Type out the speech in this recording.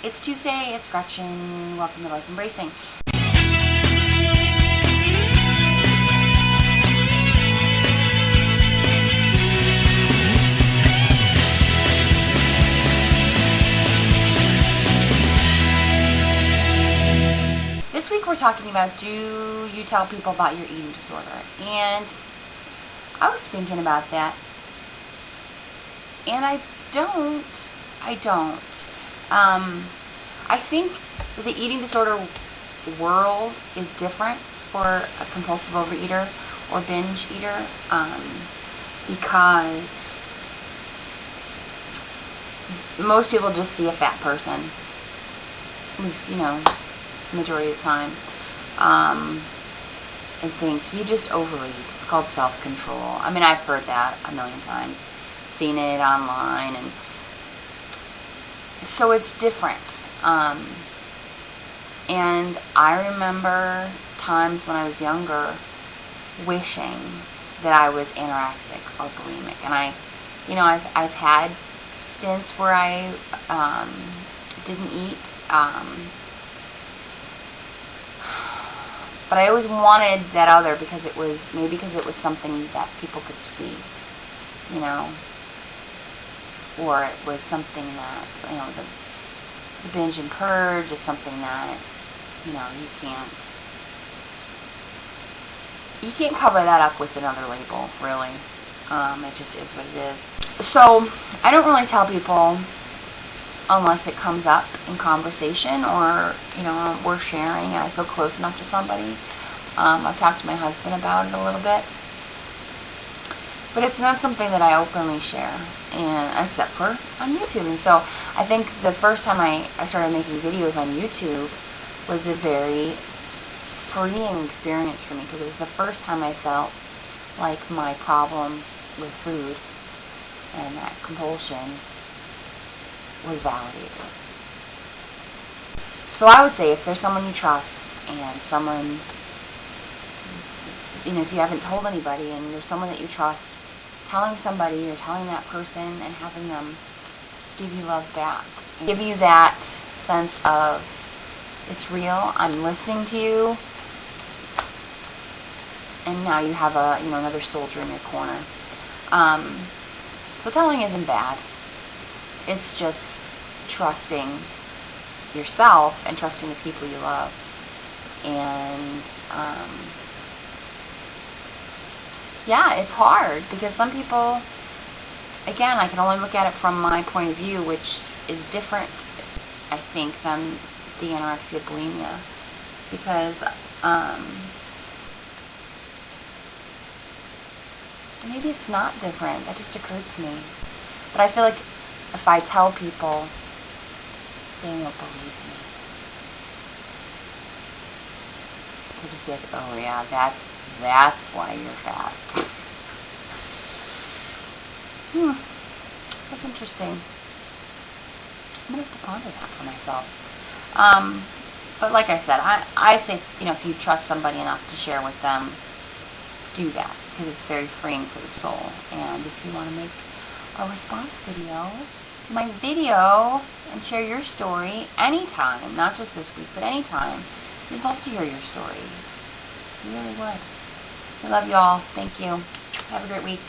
It's Tuesday, it's Gretchen. Welcome to Life Embracing. This week we're talking about, do you tell people about your eating disorder? And I was thinking about that, and I don't. I think the eating disorder world is different for a compulsive overeater or binge eater, because most people just see a fat person, at least, majority of the time, and think, you just overeat. It's called self-control. I mean, I've heard that a million times, seen it online, and so it's different. And I remember times when I was younger wishing that I was anorexic or bulimic, and I've had stints where I didn't eat, but I always wanted that other because it was something that people could see, or it was something that, the binge and purge is something that, you can't cover that up with another label, really. It just is what it is. So I don't really tell people unless it comes up in conversation, or, we're sharing and I feel close enough to somebody. I've talked to my husband about it a little bit, but it's not something that I openly share, and except for on YouTube. And so I think the first time I started making videos on YouTube was a very freeing experience for me, because it was the first time I felt like my problems with food and that compulsion was validated. So I would say, if there's someone you trust, and someone, if you haven't told anybody and there's someone that you trust, telling somebody or telling that person and having them give you love back, and give you that sense of, it's real, I'm listening to you, and now you have another soldier in your corner. So telling isn't bad. It's just trusting yourself and trusting the people you love. And it's hard, because some people, again, I can only look at it from my point of view, which is different, I think, than the anorexia bulimia, because maybe it's not different. That just occurred to me. But I feel like if I tell people, they won't believe me. They'll just be like, oh yeah, that's why you're fat. That's interesting. I'm going to have to ponder that for myself. But like I said, I say, if you trust somebody enough to share with them, do that, because it's very freeing for the soul. And if you want to make a response video to my video and share your story anytime, not just this week, but anytime, we'd love to hear your story. We really would. I love you all. Thank you. Have a great week.